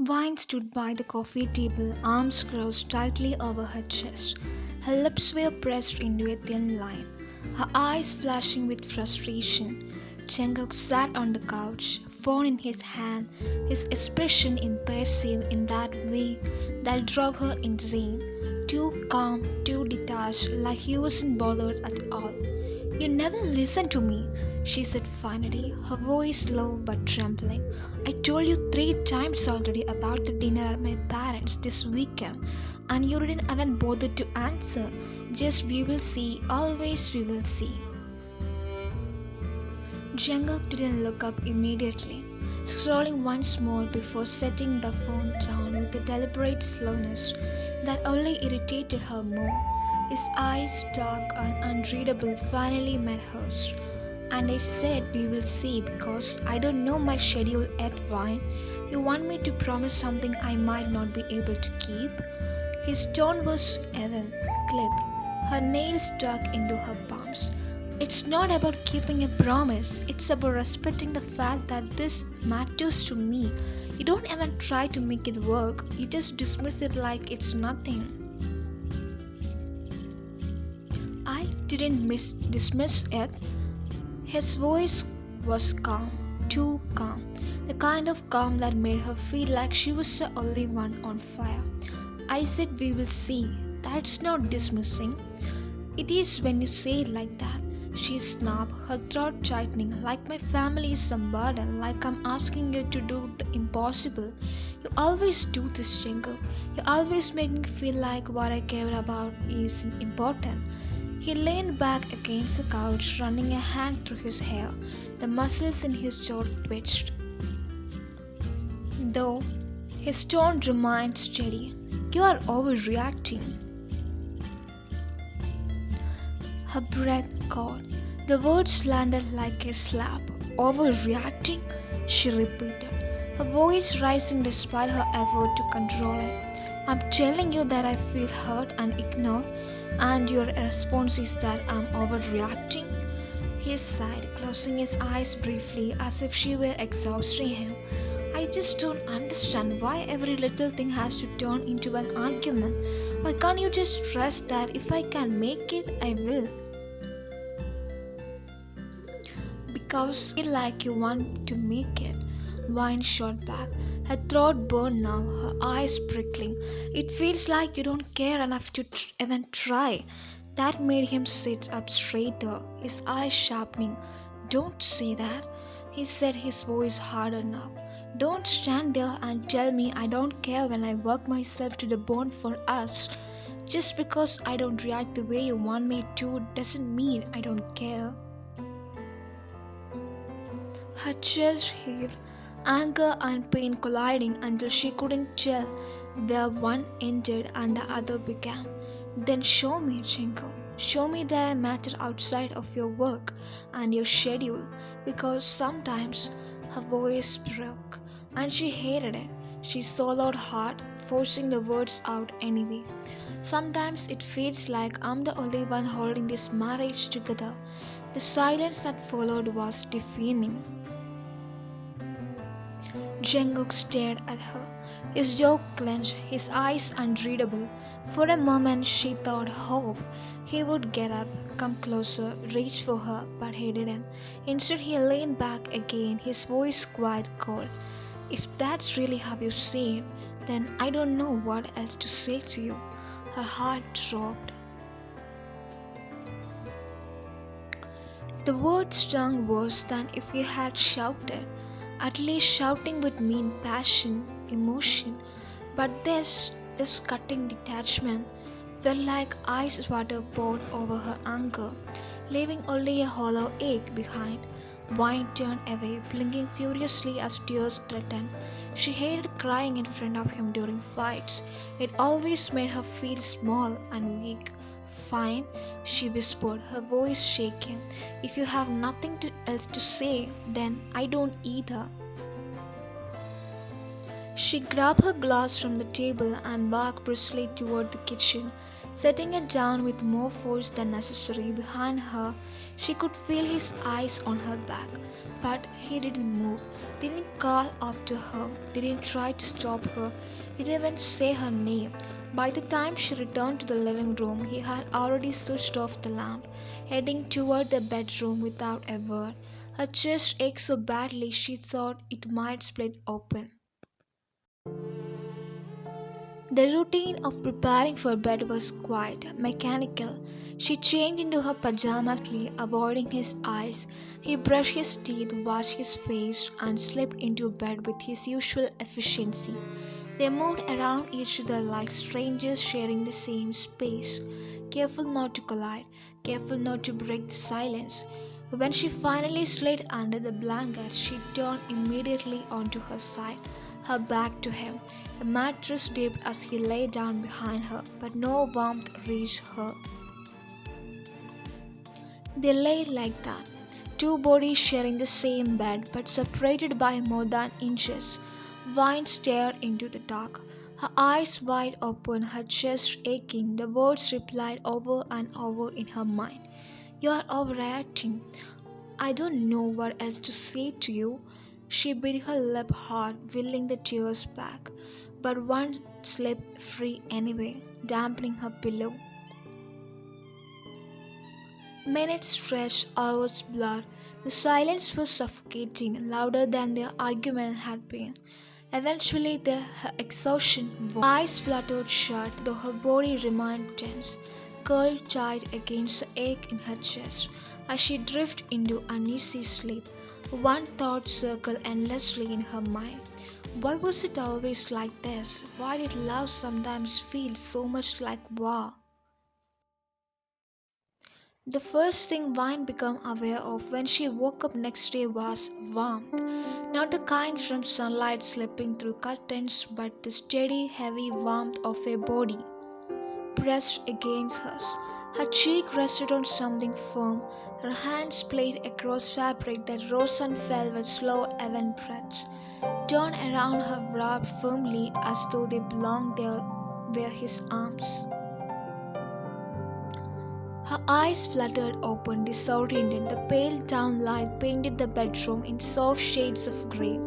Vine stood by the coffee table, arms crossed tightly over her chest. Her lips were pressed into a thin line, her eyes flashing with frustration. Jungkook sat on the couch, phone in his hand, his expression impassive in that way that drove her insane. Too calm, too detached, like he wasn't bothered at all. You never listen to me, she said finally, her voice low but trembling. I told you 3 times already about the dinner at my parents' this weekend, and you didn't even bother to answer. Just we will see, always we will see. Jungkook didn't look up immediately, scrolling once more before setting the phone down with a deliberate slowness that only irritated her more. His eyes, dark and unreadable, finally met hers. And I said we will see because I don't know my schedule yet, Vine. You want me to promise something I might not be able to keep? His tone was even, clipped, her nails dug into her palms. It's not about keeping a promise, it's about respecting the fact that this matters to me. You don't even try to make it work, you just dismiss it like it's nothing. I didn't dismiss it. His voice was calm, too calm, the kind of calm that made her feel like she was the only one on fire. I said we will see. That's not dismissing. It is when you say it like that. She snapped, her throat tightening, like my family is some burden, like I'm asking you to do the impossible. You always do this, Jingle. You always make me feel like what I care about is important. He leaned back against the couch, running a hand through his hair. The muscles in his jaw twitched. Though his tone remained steady. You are overreacting. Her breath caught. The words landed like a slap. Overreacting? She repeated, her voice rising despite her effort to control it. I'm telling you that I feel hurt and ignored, and your response is that I'm overreacting? He sighed, closing his eyes briefly as if she were exhausting him. I just don't understand why every little thing has to turn into an argument. Why can't you just trust that if I can make it, I will? Because you feel like you want to make it. Vine shot back. Her throat burned now, her eyes prickling. It feels like you don't care enough to even try. That made him sit up straighter, his eyes sharpening. Don't say that, he said, his voice harder now. Don't stand there and tell me I don't care when I work myself to the bone for us. Just because I don't react the way you want me to doesn't mean I don't care. Her chest heaved, anger and pain colliding until she couldn't tell where one ended and the other began. Then show me, Chinko. Show me that I matter outside of your work and your schedule, because sometimes her voice broke and she hated it. She swallowed hard, forcing the words out anyway. Sometimes it feels like I'm the only one holding this marriage together. The silence that followed was deafening. Jungkook stared at her, his jaw clenched, his eyes unreadable. For a moment she thought hope. He would get up, come closer, reach for her, but he didn't. Instead he leaned back again, his voice quite cold. If that's really how you say it, then I don't know what else to say to you. Her heart dropped. The words stung worse than if he had shouted. At least shouting would mean passion, emotion. But this cutting detachment felt like ice water poured over her anger, leaving only a hollow ache behind. Vine turned away, blinking furiously as tears threatened. She hated crying in front of him during fights. It always made her feel small and weak. Fine, she whispered, her voice shaking. If you have nothing else to say, then I don't either. She grabbed her glass from the table and walked briskly toward the kitchen, Setting it down with more force than necessary behind her. She could feel his eyes on her back, but he didn't move, didn't call after her, didn't try to stop her, didn't even say her name. By the time she returned to the living room, he had already switched off the lamp, heading toward the bedroom without a word. Her chest ached so badly she thought it might split open. The routine of preparing for bed was quite mechanical. She changed into her pajamas quickly, avoiding his eyes. He brushed his teeth, washed his face, and slipped into bed with his usual efficiency. They moved around each other like strangers sharing the same space, careful not to collide, careful not to break the silence. When she finally slid under the blanket, she turned immediately onto her side, her back to him. The mattress dipped as he lay down behind her, but no warmth reached her. They lay like that, two bodies sharing the same bed but separated by more than inches. Vine stared into the dark, her eyes wide open, her chest aching. The words replied over and over in her mind. "You are overreacting. I don't know what else to say to you." She bit her lip hard, willing the tears back, but one slipped free anyway, dampening her pillow. Minutes stretched, hours blurred. The silence was suffocating, louder than their argument had been. Eventually, her exhaustion won. Her eyes fluttered shut, though her body remained tense, curled tight against the ache in her chest. As she drifted into uneasy sleep, one thought circled endlessly in her mind. Why was it always like this? Why did love sometimes feel so much like war? The first thing Vine became aware of when she woke up next day was warmth. Not the kind from sunlight slipping through curtains, but the steady, heavy warmth of a body pressed against hers. Her cheek rested on something firm, her hands played across fabric that rose and fell with slow, even breaths. Turned around her wrapped firmly as though they belonged there were his arms. Her eyes fluttered open, disoriented. The pale town light painted the bedroom in soft shades of grey.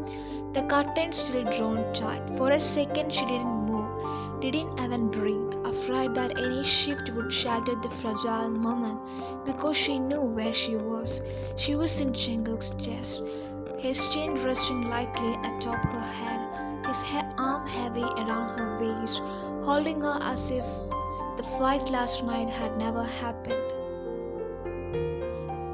The curtains still drawn tight. For a second she didn't move, didn't even breathe, afraid that any shift would shatter the fragile moment, because she knew where she was. She was in Jungkook's chest, his chin resting lightly atop her head, his arm heavy around her waist, holding her as if the fight last night had never happened.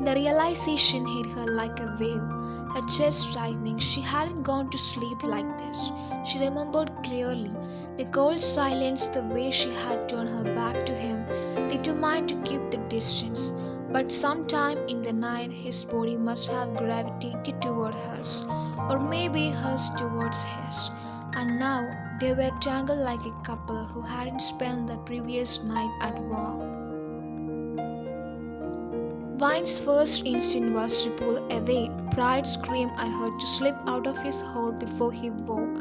The realization hit her like a wave, her chest tightening. She hadn't gone to sleep like this. She remembered clearly the cold silence, the way she had turned her back to him, determined to keep the distance. But sometime in the night, his body must have gravitated toward hers, or maybe hers towards his. And now they were tangled like a couple who hadn't spent the previous night at war. Vine's first instinct was to pull away. Pride screamed at her to slip out of his hold before he woke,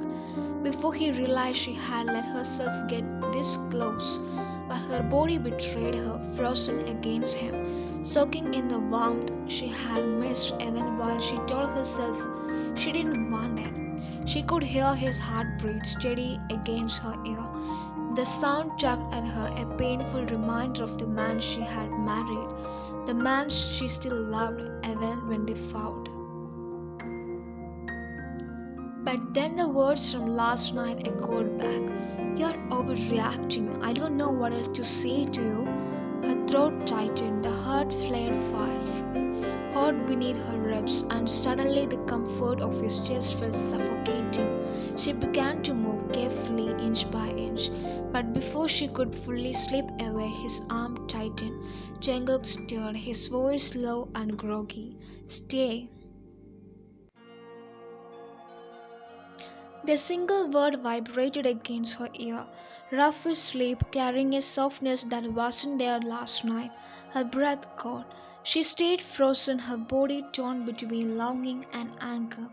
before he realized she had let herself get this close. But her body betrayed her, frozen against him, soaking in the warmth she had missed even while she told herself she didn't want it. She could hear his heartbeat steady against her ear. The sound tugged at her, a painful reminder of the man she had married, the man she still loved even when they fought. But then the words from last night echoed back. "You're overreacting. I don't know what else to say to you." Her throat tightened, the heart flared fire, hot beneath her ribs, and suddenly the comfort of his chest felt suffocating. She began to move carefully, inch by inch, but before she could fully slip away, his arm tightened. Jungkook stirred, his voice low and groggy. "Stay." The single word vibrated against her ear, ruffled sleep carrying a softness that wasn't there last night. Her breath caught. She stayed frozen, her body torn between longing and anger.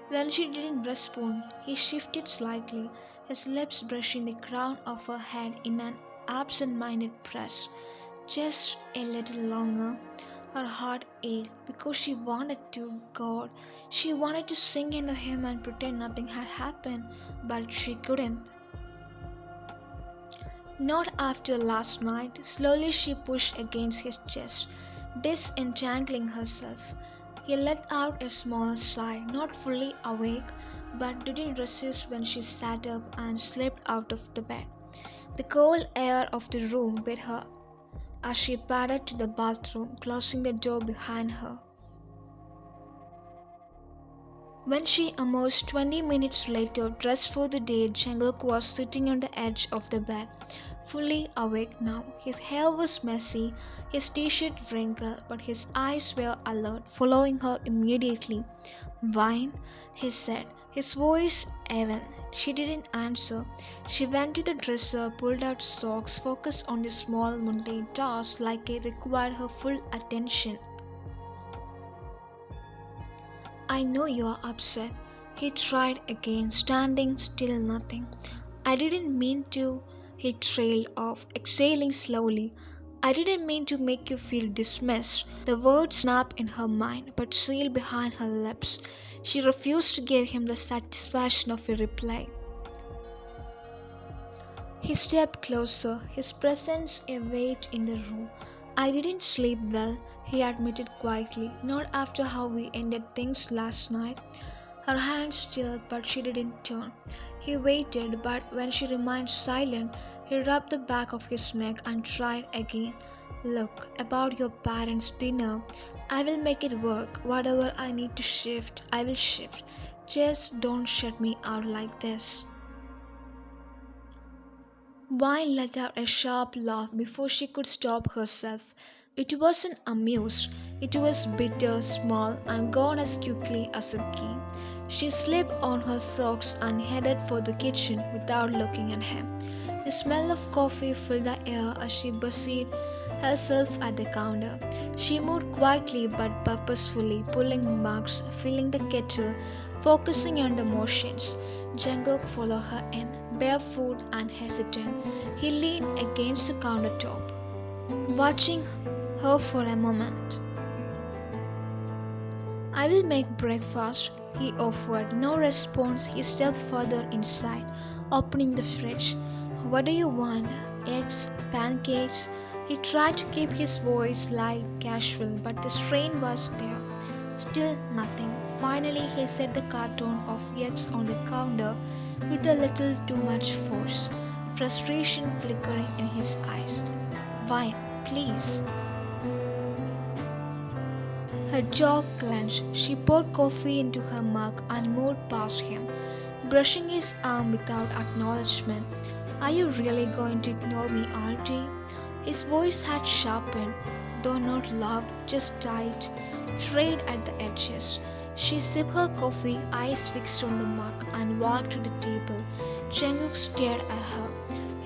When she didn't respond, he shifted slightly, his lips brushing the crown of her head in an absent-minded press. Just a little longer. Her heart ached because she wanted to God. She wanted to sing in the hymn and pretend nothing had happened, but she couldn't. Not after last night. Slowly she pushed against his chest, disentangling herself. He let out a small sigh, not fully awake, but didn't resist when she sat up and slipped out of the bed. The cold air of the room bit her as she padded to the bathroom, closing the door behind her. When she emerged 20 minutes later, dressed for the day, Jungkook was sitting on the edge of the bed, fully awake now. His hair was messy, his t-shirt wrinkled, but his eyes were alert, following her immediately. "Wine?" he said, his voice even. She didn't answer. She went to the dresser, pulled out socks, focused on the small mundane task like it required her full attention. "I know you're upset." He tried again, standing still, nothing. "I didn't mean to," he trailed off, exhaling slowly. "I didn't mean to make you feel dismissed." The words snapped in her mind, but sealed behind her lips. She refused to give him the satisfaction of a reply. He stepped closer, his presence a weight in the room. "I didn't sleep well," he admitted quietly, "not after how we ended things last night." Her hands still, but she didn't turn. He waited, but when she remained silent, he rubbed the back of his neck and tried again. "Look, about your parents' dinner, I will make it work. Whatever I need to shift, I will shift. Just don't shut me out like this." Vine let out a sharp laugh before she could stop herself. It wasn't amused, it was bitter, small, and gone as quickly as a key. She slipped on her socks and headed for the kitchen without looking at him. The smell of coffee filled the air as she busied herself at the counter. She moved quietly but purposefully, pulling mugs, filling the kettle, focusing on the motions. Jungkook followed her in, barefoot and hesitant. He leaned against the countertop, watching her for a moment. "I will make breakfast," he offered. No response, he stepped further inside, opening the fridge. "What do you want? Eggs? Pancakes?" He tried to keep his voice light, casual, but the strain was there. Still nothing. Finally, he set the carton of eggs on the counter with a little too much force, frustration flickering in his eyes. "Wine, please." Her jaw clenched. She poured coffee into her mug and moved past him, brushing his arm without acknowledgement. "Are you really going to ignore me all day?" His voice had sharpened, though not loud, just tight, frayed at the edges. She sipped her coffee, eyes fixed on the mug, and walked to the table. Jungkook stared at her,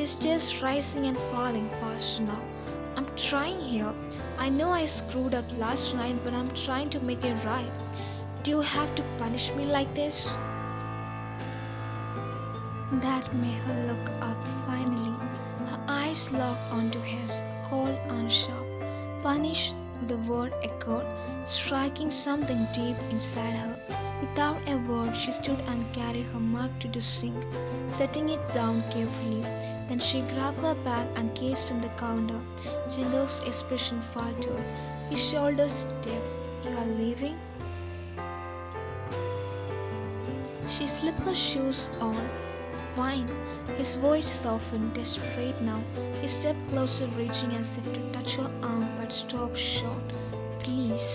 his chest rising and falling fast now. "I'm trying here. I know I screwed up last night, but I'm trying to make it right. Do you have to punish me like this?" That made her look up finally. Her eyes locked onto his, cold and sharp. Punish, the word echoed, striking something deep inside her. Without a word, she stood and carried her mug to the sink, setting it down carefully. Then she grabbed her bag and case on the counter. Jungkook's expression faltered, his shoulders stiff. "You are leaving?" She slipped her shoes on. "Fine." His voice softened, desperate now. He stepped closer, reaching as if to touch her arm, but stopped short. "Please,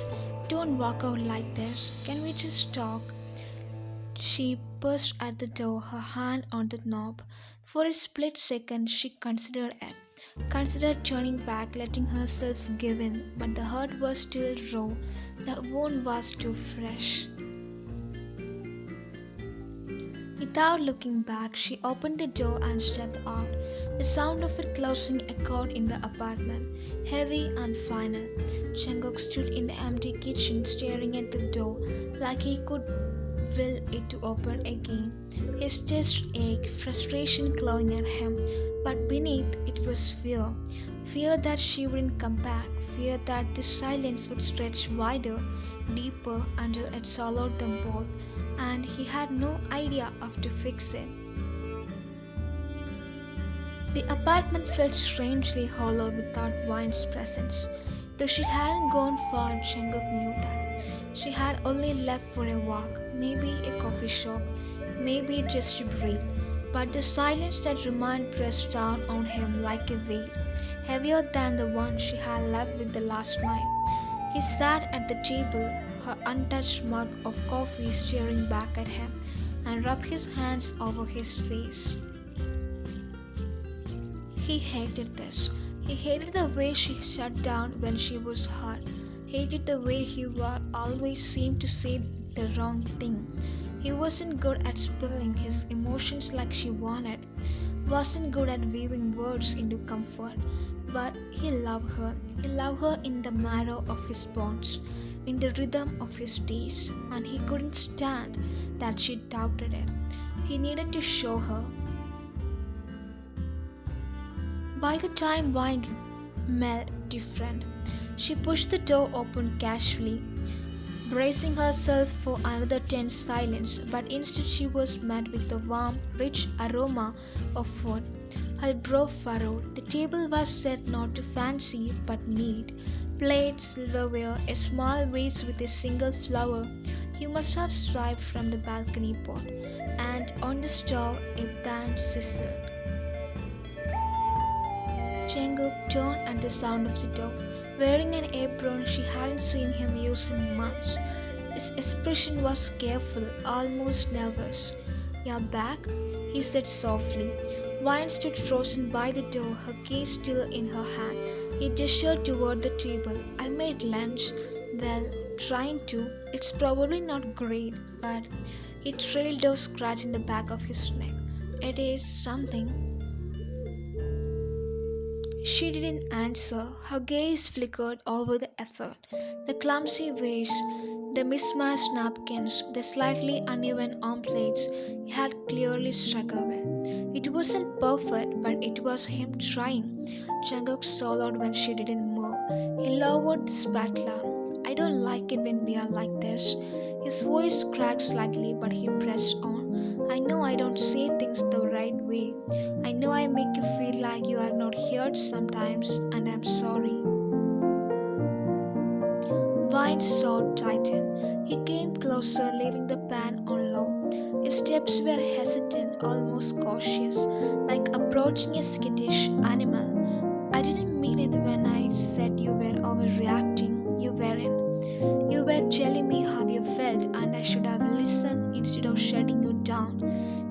don't walk out like this. Can we just talk?" She paused at the door, her hand on the knob. For a split second she considered it. Considered turning back, letting herself give in, but the hurt was still raw. The wound was too fresh. Without looking back, she opened the door and stepped out. The sound of it closing echoed in the apartment, heavy and final. Jungkook stood in the empty kitchen, staring at the door, like he could will it to open again. His chest ached, frustration clawing at him, but beneath it was fear. Fear that she wouldn't come back. Fear that the silence would stretch wider, deeper until it swallowed them both, and he had no idea how to fix it. The apartment felt strangely hollow without Wine's presence. Though she hadn't gone far, Jungkook knew that. She had only left for a walk, maybe a coffee shop, maybe just to breathe. But the silence that remained pressed down on him like a weight, heavier than the one she had left with the last night. He sat at the table, her untouched mug of coffee staring back at him, and rubbed his hands over his face. He hated this. He hated the way she shut down when she was hurt. Hated the way he would always seem to say the wrong thing. He wasn't good at spilling his emotions like she wanted. Wasn't good at weaving words into comfort. But he loved her. He loved her in the marrow of his bones, in the rhythm of his days, and he couldn't stand that she doubted it. He needed to show her. By the time Wine smelled different, she pushed the door open casually, bracing herself for another tense silence, but instead she was met with the warm, rich aroma of food. Her brow furrowed. The table was set not too fancy but neat. Plates, silverware, a small vase with a single flower he must have swiped from the balcony pot, and on the stove a pan sizzled. Jungkook turned at the sound of the door, wearing an apron she hadn't seen him use in months. His expression was careful, almost nervous. "You're back?" he said softly. Wine stood frozen by the door, her keys still in her hand. He gestured toward the table. "I made lunch." "Well, trying to. It's probably not great, but..." He trailed off, scratching the back of his neck. "It is something." She didn't answer. Her gaze flickered over the effort. The clumsy vase, the mismatched napkins, the slightly uneven arm plates he had clearly struggled with. It wasn't perfect, but it was him trying. Jungkook swallowed when she didn't move. He lowered the spatula. "I don't like it when we are like this." His voice cracked slightly, but he pressed on. "I know I don't say things the right way. I know I make you feel like you are not heard sometimes, and I'm sorry." Vine's jaw tightened. He came closer, leaving the pan on low. His steps were hesitant, almost cautious, like approaching a skittish animal. "I didn't mean it when I said you were overreacting. You weren't. You were telling me how you felt, and I should have listened instead of shutting you down."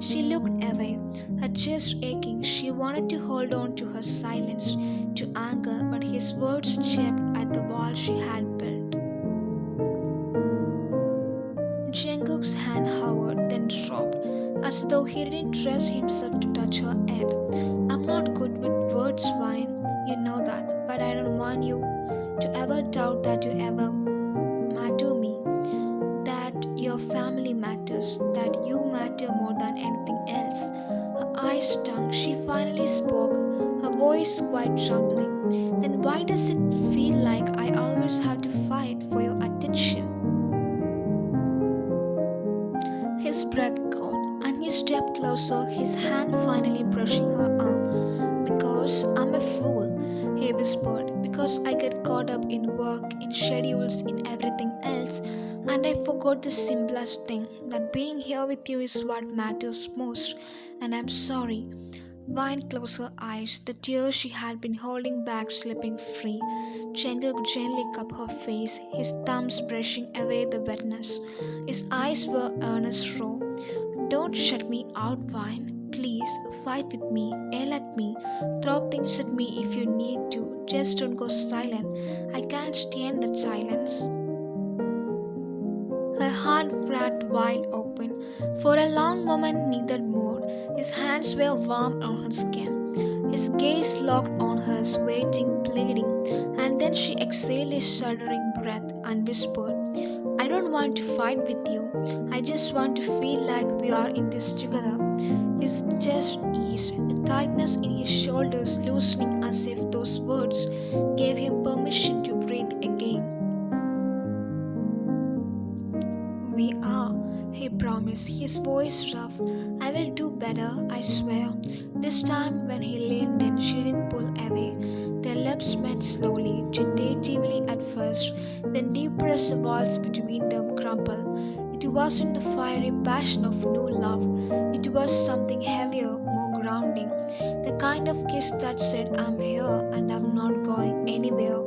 She looked away, her chest aching. She wanted to hold on to her silence, to anger, but his words chipped at the wall she had built. Jungkook's hand hovered, then dropped, as though he didn't trust himself to touch her head. "I'm not good with words, Vine. You know that, but I don't want you to ever doubt that you ever matter me, that your family matters, that you matter more than anything else." Her eyes stung. She finally spoke, her voice quite trembling. "Then why does it feel like I always have to fight for your attention?" His breath caught, and he stepped closer, his hand finally brushing her arm. "Because I'm a fool," he whispered. "Because I get caught up in work, in schedules, in everything else, and I forgot the simplest thing, that being here with you is what matters most, and I'm sorry." Vine closed her eyes, the tears she had been holding back slipping free. Jungkook gently cupped her face, his thumbs brushing away the wetness. His eyes were earnest raw. "Don't shut me out, Vine. Please, fight with me, yell at me, throw things at me if you need to. Just don't go silent. I can't stand that silence." Her heart cracked wide open. For a long moment neither moved. His hands were warm on her skin. His gaze locked on hers, waiting, pleading, and then she exhaled a shuddering breath and whispered, "I don't want to fight with you. I just want to feel like we are in this together. His chest eased, the tightness in his shoulders loosening as if those words gave him permission to breathe again. "We are," he promised, his voice rough. "I will do better, I swear." This time, when he leaned in, she didn't pull away. Their lips met slowly, tentatively at first, then deeper as the walls between them crumbled. It wasn't the fiery passion of new love, it was something heavier, more grounding. The kind of kiss that said, "I'm here and I'm not going anywhere."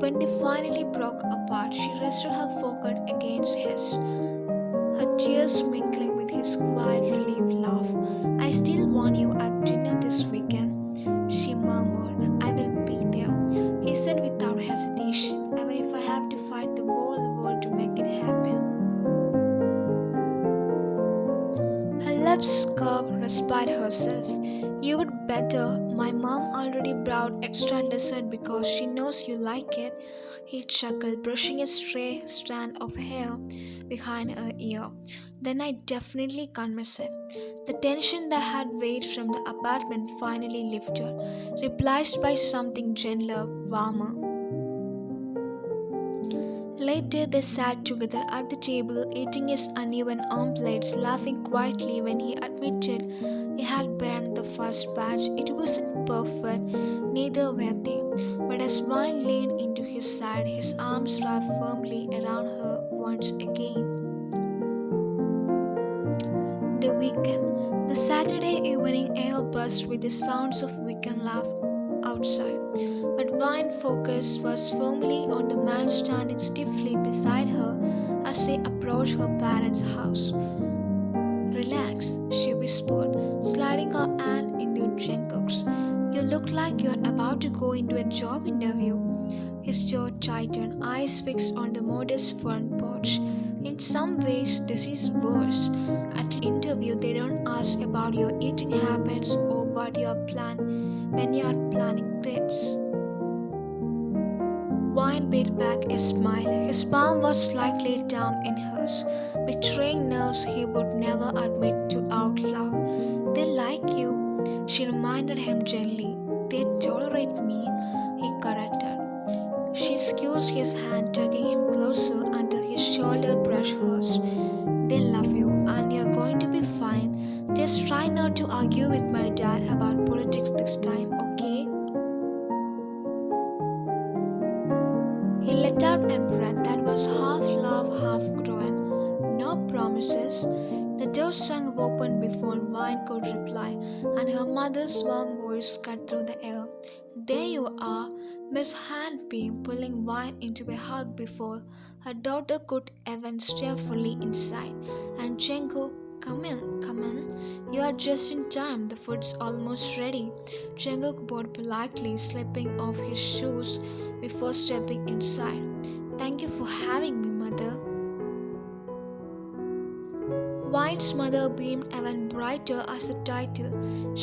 When they finally broke apart, she rested her forehead against his, her tears mingling with his quiet relieved laugh. "I still want you at dinner this weekend," she murmured. "I will be there," he said without hesitation, "even if I have to fight the whole world to make it happen." Her lips curved despite herself. "You would better. My mom already brought extra dessert because she knows you like it." He chuckled, brushing a stray strand of hair behind her ear. "Then I definitely can't miss it." The tension that had weighed from the apartment finally lifted, replaced by something gentler, warmer. Later, they sat together at the table, eating his uneven omelets, laughing quietly when he admitted he had burned the first batch. It wasn't perfect, neither were they. But as wine leaned into his side, his arms wrapped firmly around her once again. The weekend. The Saturday evening air buzzed with the sounds of weekend life outside. But Vine's focus was firmly on the man standing stiffly beside her as they approached her parents' house. "Relax," she whispered, sliding her hand into Jungkook's. "You look like you're about to go into a job interview." His jaw tightened, eyes fixed on the modest front porch. "In some ways, this is worse. At interview, they don't ask about your eating habits or what your plan when you are planning grades." Wine beat back a smile. His palm was slightly damp in hers, betraying nerves he would never admit to out loud. "They like you," she reminded him gently. "They tolerate me," he corrected. She squeezed his hand, tugging him closer until his shoulder brushed hers. "They love you, and you're going to be fine. Just try not to argue with my dad about politics this time, okay?" He let out a breath that was half laugh, half groan. "No promises." The door swung open before Vine could reply, and her mother's warm voice cut through the air. "There you are." Miss Handby pulling Vine into a hug before her daughter could even step fully inside. "And Jengko, come in, come in. You are just in time. The food's almost ready." Jungkook bowed politely, slipping off his shoes before stepping inside. "Thank you for having me, Mother." Vine's mother beamed even brighter as the title.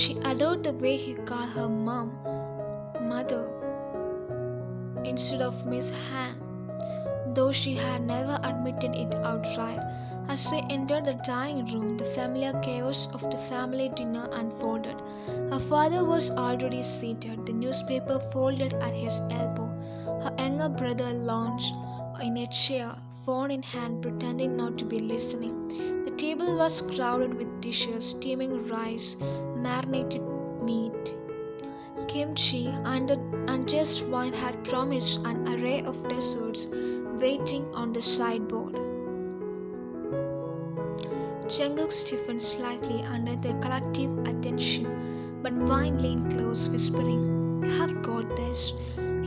She adored the way he called her mom, Mother, instead of Miss Han, though she had never admitted it outright. As they entered the dining room, the familiar chaos of the family dinner unfolded. Her father was already seated, the newspaper folded at his elbow. Her younger brother lounged in a chair, phone in hand, pretending not to be listening. The table was crowded with dishes, steaming rice, marinated meat, kimchi, and just wine had promised an array of desserts waiting on the sideboard. Jungkook stiffened slightly under their collective attention, but Vine leaned close, whispering, "Have got this."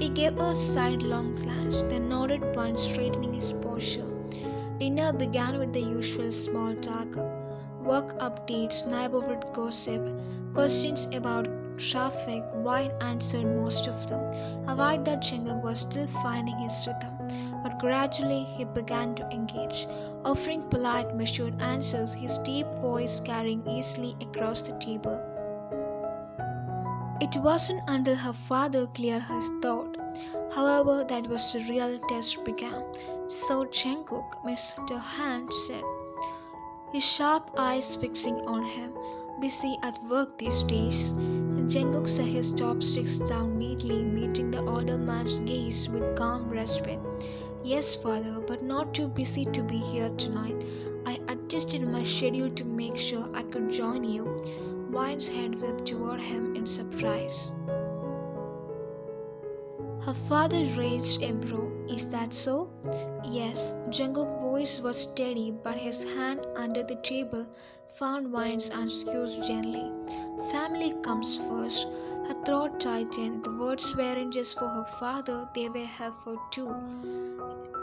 He gave her a sidelong glance, then nodded once, straightening his posture. Dinner began with the usual small talk, work updates, neighborhood gossip, questions about traffic. Vine answered most of them, aware that Jungkook was still finding his rhythm. But gradually he began to engage, offering polite, measured answers, his deep voice carrying easily across the table. It wasn't until her father cleared his throat, however, that was the real test began. "So, Jungkook," Mr. Han said, his sharp eyes fixing on him, busy at work these days. Jungkook set his chopsticks down neatly, meeting the older man's gaze with calm respect. Yes, father, but not too busy to be here tonight. I adjusted my schedule to make sure I could join you. Wine's head whipped toward him in surprise. Her father raised a brow. Is that so? Yes. Jungkook's voice was steady, but his hand under the table found Wine's and squeezed gently. Family comes first. Her throat tightened. The words weren't just for her father, they were her for too.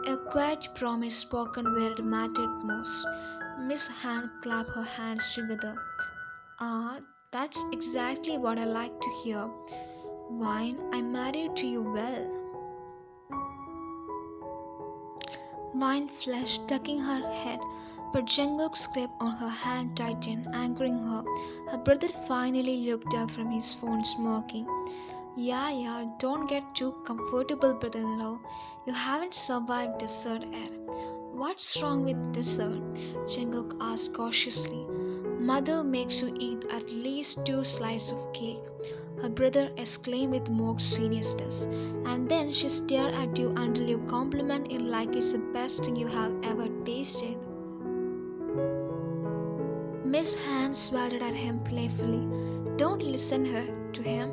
A quiet promise spoken where it mattered most. Miss Han clapped her hands together. Ah, that's exactly what I like to hear. Wine, I married to you well. Wine flushed, ducking her head, but Jungkook's grip on her hand tightened, anchoring her. Her brother finally looked up from his phone, smirking. Yeah, don't get too comfortable, brother-in-law. You haven't survived dessert yet. What's wrong with dessert? Jungkook asked cautiously. Mother makes you eat at least 2 slices of cake, her brother exclaimed with mock seriousness. And then she stared at you until you compliment it like it's the best thing you have ever tasted. Miss Han swallowed at him playfully. Don't listen to him.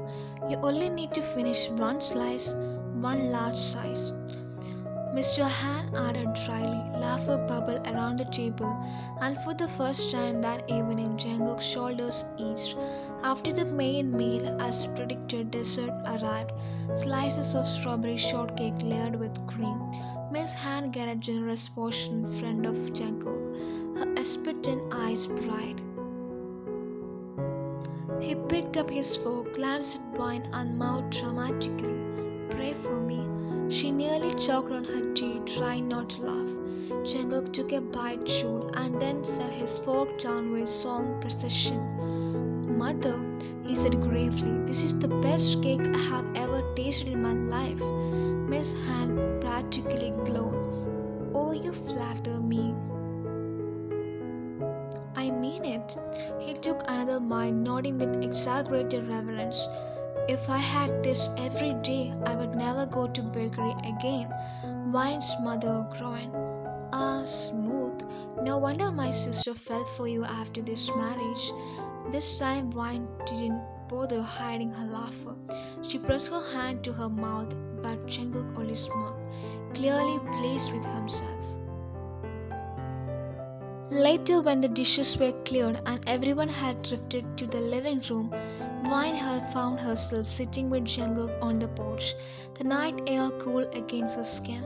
You only need to finish 1 slice, one large size. Mr. Han added dryly, laughter bubbled around the table, and for the first time that evening Jungkook's shoulders eased. After the main meal, as predicted, dessert arrived. Slices of strawberry shortcake layered with cream. Miss Han got a generous portion in front of Jungkook, her expectant eyes bright. He picked up his fork, glanced at Wine, and mowed dramatically. Pray for me. She nearly choked on her tea, trying not to laugh. Jungkook took a bite, chewed, and then set his fork down with solemn precision. Mother, he said gravely, this is the best cake I have ever tasted in my life. Miss Han practically glowed. Oh, you flatter me. I mean it. He took another bite, nodding with exaggerated reverence. If I had this every day, I would never go to bakery again. Wine's mother groaned. Ah, smooth. No wonder my sister fell for you after this marriage. This time Wine didn't bother hiding her laughter. She pressed her hand to her mouth, but Jungkook only smirked, clearly pleased with himself. Later, when the dishes were cleared and everyone had drifted to the living room, Wine had found herself sitting with Jungkook on the porch, the night air cool against her skin.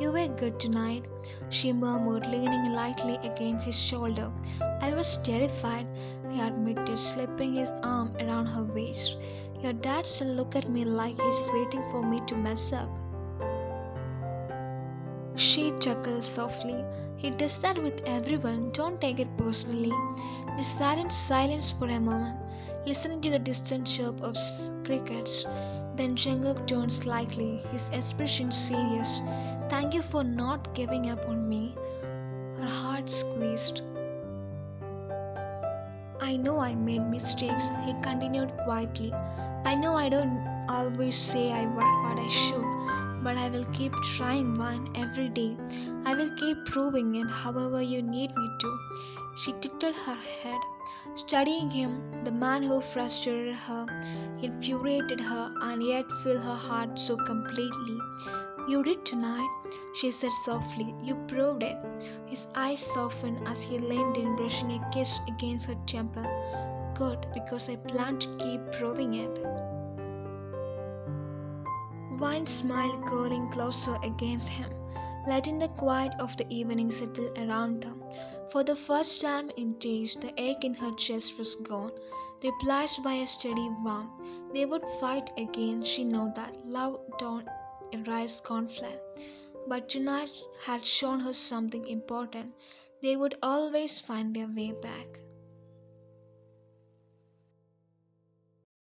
You were good tonight, she murmured, leaning lightly against his shoulder. I was terrified, he admitted, slipping his arm around her waist. Your dad still looks at me like he's waiting for me to mess up. She chuckled softly. He does that with everyone, don't take it personally. They sat in silence for a moment, listening to the distant chirp of crickets. Then Jungkook turned slightly, his expression serious. Thank you for not giving up on me. Her heart squeezed. I know I made mistakes, he continued quietly. I know I don't always say what I should, but I will keep trying one every day. I will keep proving it however you need me to. She tilted her head, studying him, the man who frustrated her, infuriated her, and yet filled her heart so completely. You did tonight, she said softly. You proved it. His eyes softened as he leaned in, brushing a kiss against her temple. Good, because I plan to keep proving it. Wine smiled, curling closer against him, letting the quiet of the evening settle around them. For the first time in days, the ache in her chest was gone, replaced by a steady warmth. They would fight again, she knew that. Love don't erase conflict. But tonight had shown her something important. They would always find their way back.